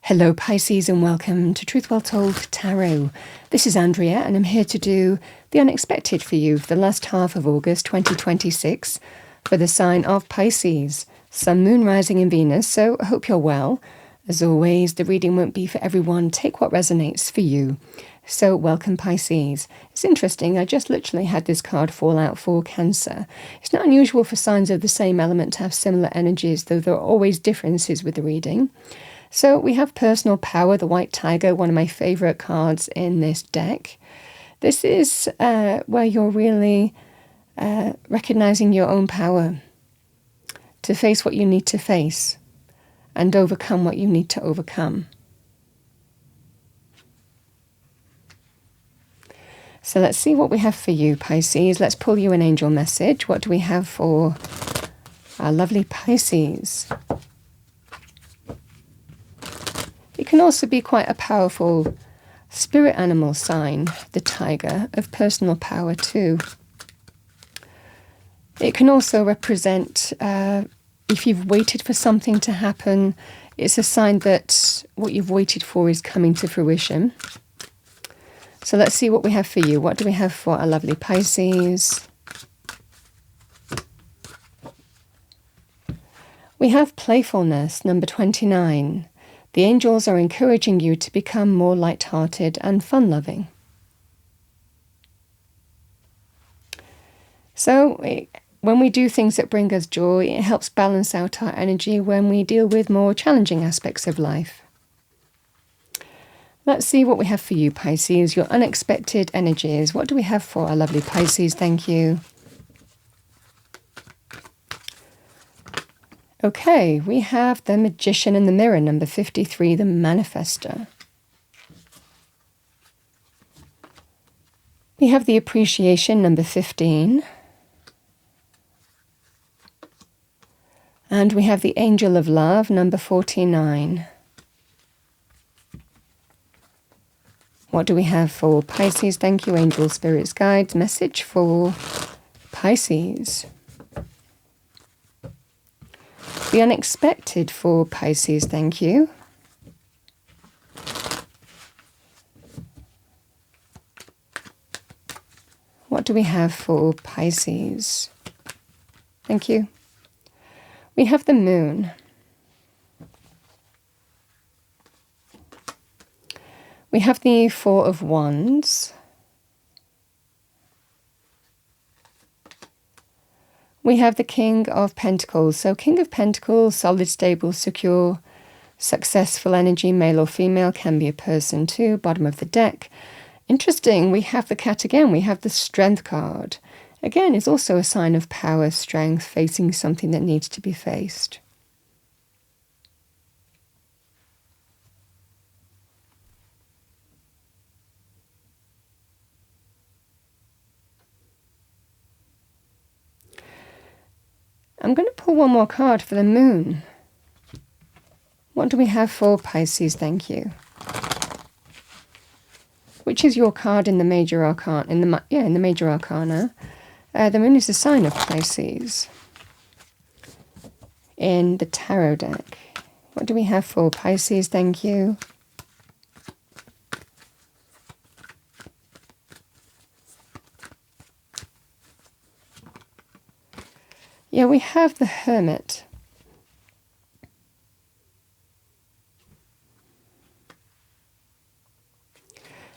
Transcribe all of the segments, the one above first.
Hello Pisces and welcome to Truth Well Told Tarot. This is Andrea and I'm here to do the unexpected for you for the last half of August 2026 for the sign of Pisces, Sun, Moon, Rising in Venus, so I hope you're well. As always, the reading won't be for everyone. Take what resonates for you. So welcome Pisces. It's interesting, I just literally had this card fall out for Cancer. It's not unusual for signs of the same element to have similar energies, though there are always differences with the reading. So we have personal power, the white tiger, one of my favorite cards in this deck. This is where you're really recognizing your own power to face what you need to face and overcome what you need to overcome. So let's see what we have for you, Pisces. Let's pull you an angel message. What do we have for our lovely Pisces? It can also be quite a powerful spirit animal sign, the tiger, of personal power too. It can also represent, if you've waited for something to happen, it's a sign that what you've waited for is coming to fruition. So let's see what we have for you. What do we have for our lovely Pisces? We have playfulness, number 29. The angels are encouraging you to become more light-hearted and fun-loving. So when we do things that bring us joy, it helps balance out our energy when we deal with more challenging aspects of life. Let's see what we have for you, Pisces, your unexpected energies. What do we have for our lovely Pisces? Thank you. Okay, we have the Magician in the Mirror, number 53, the Manifester. We have the Appreciation, number 15. And we have the Angel of Love, number 49. What do we have for Pisces? Thank you, Angel, Spirits, Guides. Message for Pisces. The unexpected for Pisces, thank you. What do we have for Pisces? Thank you. We have the Moon. We have the Four of Wands. We have the King of Pentacles. So King of Pentacles, solid, stable, secure, successful energy, male or female, can be a person too. Bottom of the deck. Interesting, we have the Cat again. We have the Strength card. Again, it's also a sign of power, strength, facing something that needs to be faced. I'm going to pull one more card for the Moon. What do we have for Pisces? Thank you. Which is your card in the Major Arcana? In the Major Arcana. The Moon is a sign of Pisces in the Tarot deck. What do we have for Pisces? Thank you. Yeah, we have the Hermit.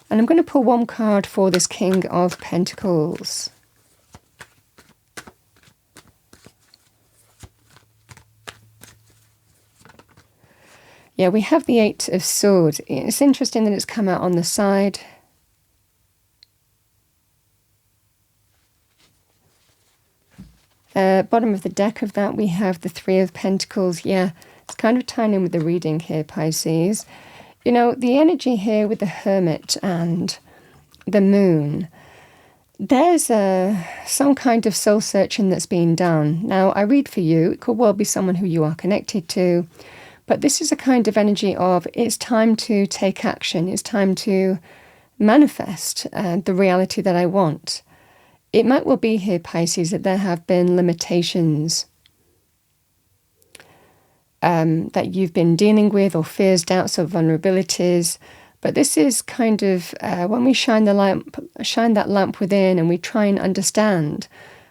And I'm going to pull one card for this King of Pentacles. Yeah, we have the Eight of Swords. It's interesting that it's come out on the side. Bottom of the deck of that, we have the Three of Pentacles. Yeah, it's kind of tying in with the reading here, Pisces. You know, the energy here with the Hermit and the Moon, there's some kind of soul searching that's being done. Now, I read for you. It could well be someone who you are connected to. But this is a kind of energy of it's time to take action. It's time to manifest the reality that I want. It might well be here, Pisces, that there have been limitations that you've been dealing with, or fears, doubts, or vulnerabilities. But this is kind of when we shine that lamp within, and we try and understand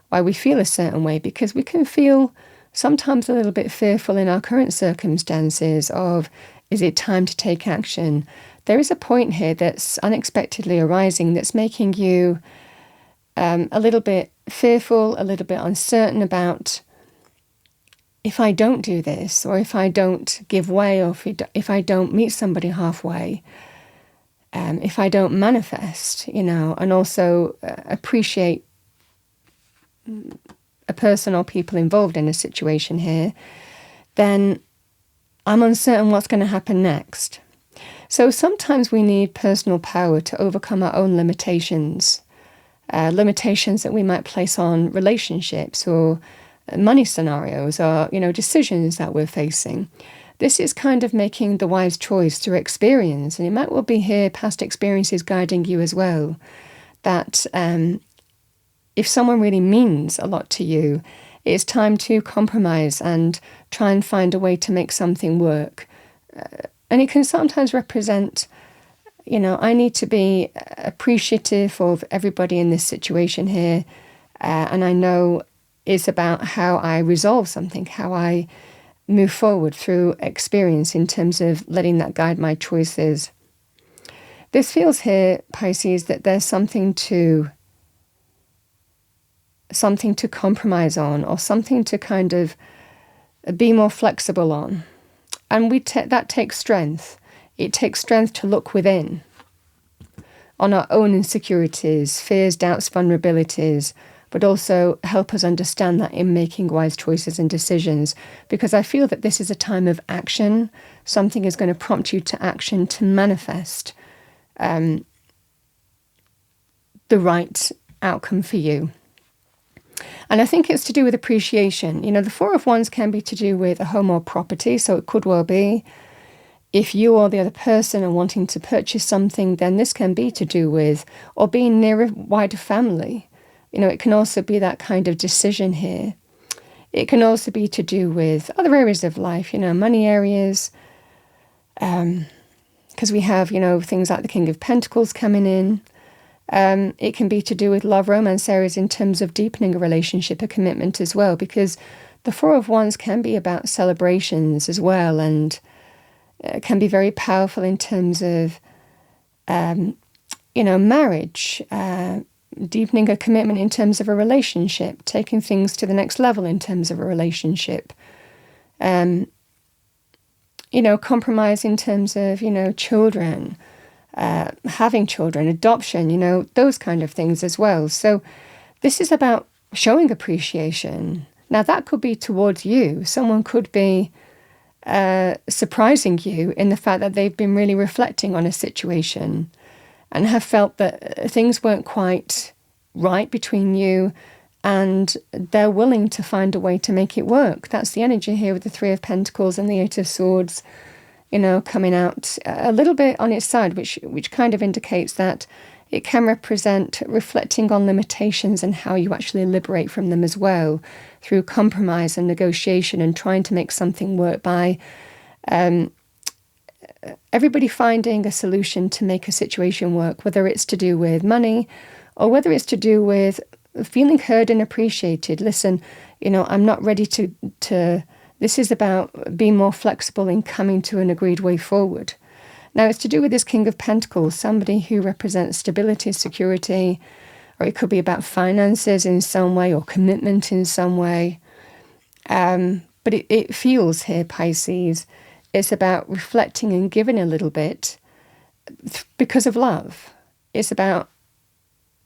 why we feel a certain way, because we can feel sometimes a little bit fearful in our current circumstances of, is it time to take action? There is a point here that's unexpectedly arising that's making you a little bit fearful, a little bit uncertain about, if I don't do this, or if I don't give way, or if I don't meet somebody halfway, if I don't manifest, and also appreciate a person or people involved in a situation here, then I'm uncertain what's going to happen next. So sometimes we need personal power to overcome our own limitations that we might place on relationships or money scenarios, or decisions that we're facing. This is kind of making the wise choice through experience, and it might well be here past experiences guiding you as well, that if someone really means a lot to you, it's time to compromise and try and find a way to make something work. And it can sometimes represent, I need to be appreciative of everybody in this situation here, and I know it's about how I resolve something, how I move forward through experience in terms of letting that guide my choices. This feels here, Pisces, that there's something to compromise on, or something to kind of be more flexible on. And that takes strength. It takes strength to look within on our own insecurities, fears, doubts, vulnerabilities, but also help us understand that in making wise choices and decisions. Because I feel that this is a time of action. Something is going to prompt you to action to manifest the right outcome for you. And I think it's to do with appreciation. The Four of Wands can be to do with a home or property, so it could well be. If you or the other person are wanting to purchase something, then this can be to do with, or being near a wider family. It can also be that kind of decision here. It can also be to do with other areas of life, money areas, because we have, things like the King of Pentacles coming in. It can be to do with love, romance areas in terms of deepening a relationship, a commitment as well, because the Four of Wands can be about celebrations as well, and can be very powerful in terms of, marriage, deepening a commitment in terms of a relationship, taking things to the next level in terms of a relationship, compromise in terms of, children, having children, adoption, those kind of things as well. So this is about showing appreciation. Now that could be towards you. Someone could be surprising you in the fact that they've been really reflecting on a situation and have felt that things weren't quite right between you, and they're willing to find a way to make it work. That's the energy here with the Three of Pentacles and the Eight of Swords, coming out a little bit on its side, which kind of indicates that it can represent reflecting on limitations and how you actually liberate from them as well, through compromise and negotiation and trying to make something work by everybody finding a solution to make a situation work, whether it's to do with money or whether it's to do with feeling heard and appreciated. Listen, I'm not ready to this is about being more flexible in coming to an agreed way forward. Now, it's to do with this King of Pentacles, somebody who represents stability, security, or it could be about finances in some way or commitment in some way. But it feels here, Pisces, it's about reflecting and giving a little bit because of love. It's about,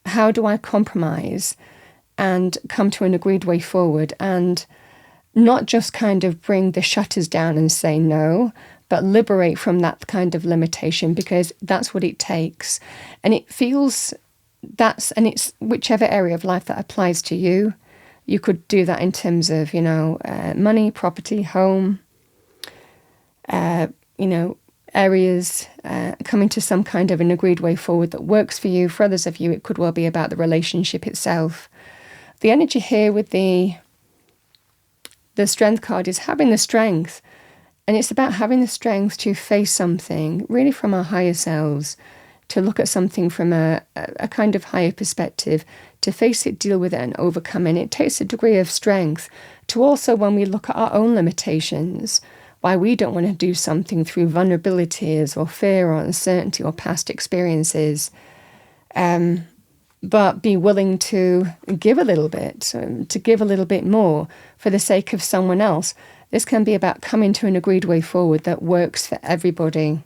how do I compromise and come to an agreed way forward, and not just kind of bring the shutters down and say no, but liberate from that kind of limitation, because that's what it takes. And it feels and it's whichever area of life that applies to you. You could do that in terms of, money, property, home, areas, coming to some kind of an agreed way forward that works for you. For others of you, it could well be about the relationship itself. The energy here with the Strength card is having the strength And it's about having the strength to face something really from our higher selves, to look at something from a kind of higher perspective, to face it, deal with it, and overcome it. It takes a degree of strength to also, when we look at our own limitations, why we don't want to do something through vulnerabilities or fear or uncertainty or past experiences, but be willing to give a little bit, to give a little bit more for the sake of someone else. This can be about coming to an agreed way forward that works for everybody.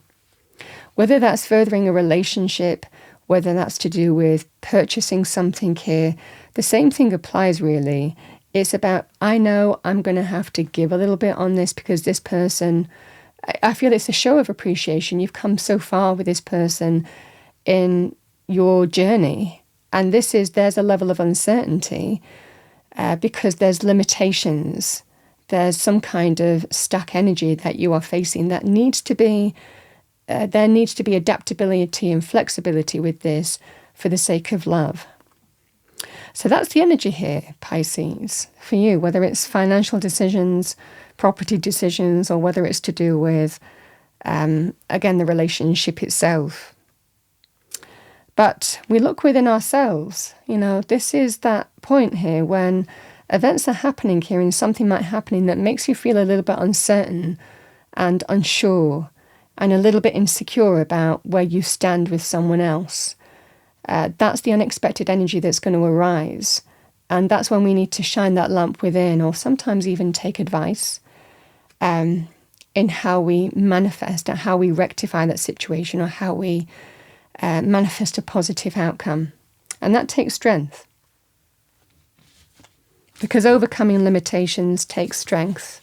Whether that's furthering a relationship, whether that's to do with purchasing something here, the same thing applies really. It's about, I know I'm going to have to give a little bit on this because this person, I feel it's a show of appreciation. You've come so far with this person in your journey. And there's a level of uncertainty because there's limitations. There's some kind of stuck energy that you are facing that needs to be, there needs to be adaptability and flexibility with this for the sake of love. So that's the energy here, Pisces, for you, whether it's financial decisions, property decisions, or whether it's to do with, again, the relationship itself. But we look within ourselves. This is that point here when events are happening here and something might happen that makes you feel a little bit uncertain and unsure and a little bit insecure about where you stand with someone else. That's the unexpected energy that's going to arise. And that's when we need to shine that lamp within, or sometimes even take advice in how we manifest and how we rectify that situation, or how we manifest a positive outcome. And that takes strength. Because overcoming limitations takes strength.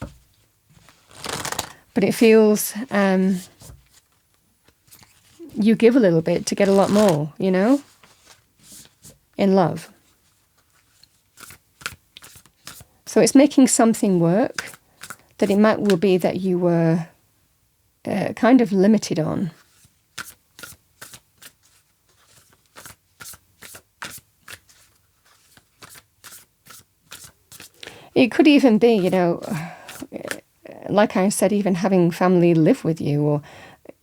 But it feels you give a little bit to get a lot more, in love. So it's making something work that it might well be that you were kind of limited on. It could even be, like I said, even having family live with you, or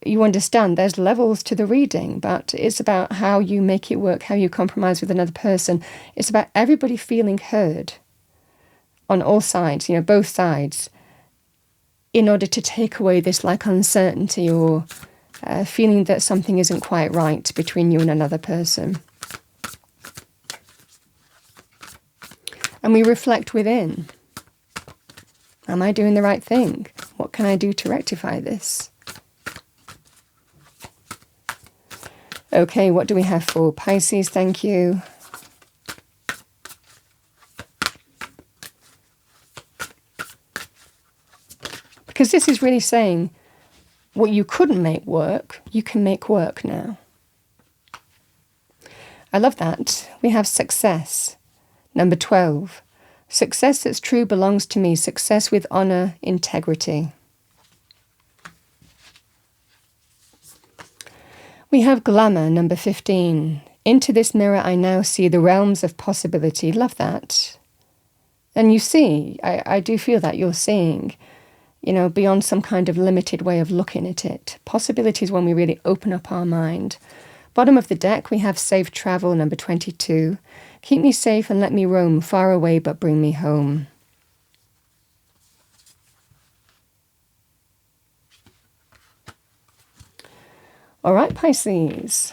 you understand there's levels to the reading, but it's about how you make it work, how you compromise with another person. It's about everybody feeling heard on all sides, both sides, in order to take away this uncertainty or feeling that something isn't quite right between you and another person. And we reflect within. Am I doing the right thing? What can I do to rectify this? Okay, what do we have for Pisces? Thank you. Because this is really saying what you couldn't make work, you can make work now. I love that. We have success. Number 12, success that's true belongs to me, success with honor, integrity. We have glamour, number 15. Into this mirror I now see the realms of possibility. Love that. And you see, I do feel that you're seeing, beyond some kind of limited way of looking at it. Possibilities when we really open up our mind. Bottom of the deck, we have safe travel, number 22. Keep me safe and let me roam, far away but bring me home. All right, Pisces.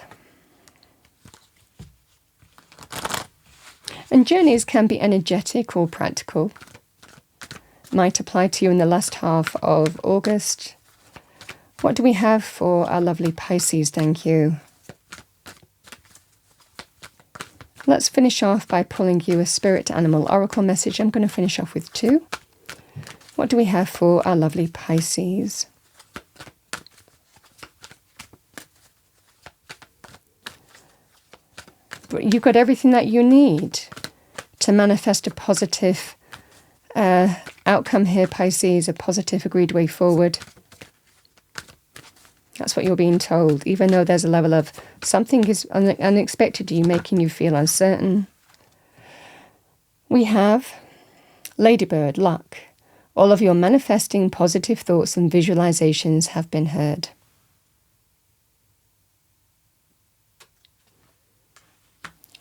And journeys can be energetic or practical. Might apply to you in the last half of August. What do we have for our lovely Pisces? Thank you. Let's finish off by pulling you a spirit animal oracle message. I'm going to finish off with 2. What do we have for our lovely Pisces? You've got everything that you need to manifest a positive outcome here, Pisces, a positive agreed way forward. That's what you're being told, even though there's a level of something is unexpected to you, making you feel uncertain. We have Ladybird, luck. All of your manifesting positive thoughts and visualizations have been heard.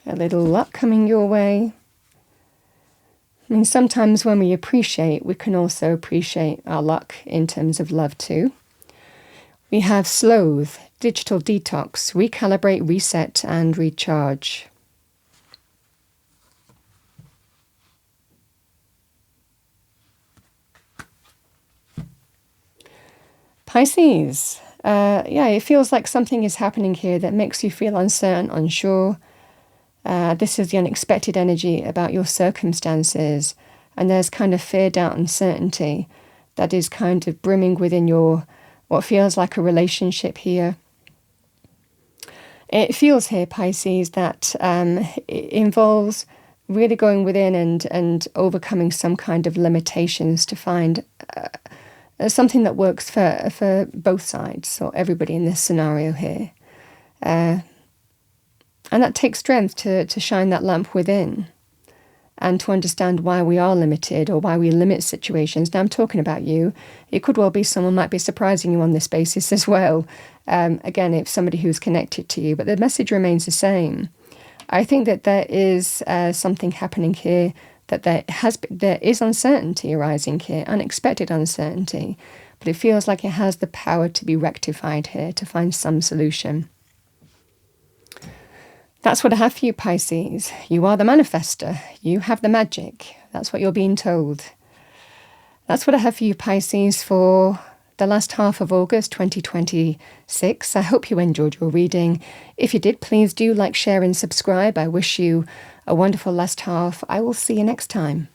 A little luck coming your way. I mean, sometimes when we appreciate, we can also appreciate our luck in terms of love too. We have sloth, digital detox, recalibrate, reset, and recharge. Pisces. It feels like something is happening here that makes you feel uncertain, unsure. This is the unexpected energy about your circumstances, and there's kind of fear, doubt, uncertainty that is kind of brimming within your what feels like a relationship here. It feels here, Pisces, that it involves really going within and overcoming some kind of limitations to find something that works for both sides, or everybody in this scenario here. And that takes strength to shine that lamp within and to understand why we are limited or why we limit situations. Now, I'm talking about you. It could well be someone might be surprising you on this basis as well. Again, if somebody who's connected to you, but the message remains the same. I think that there is something happening here, that there is uncertainty arising here, unexpected uncertainty, but it feels like it has the power to be rectified here, to find some solution. That's what I have for you, Pisces. You are the manifester. You have the magic. That's what you're being told. That's what I have for you, Pisces, for the last half of August 2026. I hope you enjoyed your reading. If you did, please do like, share and subscribe. I wish you a wonderful last half. I will see you next time.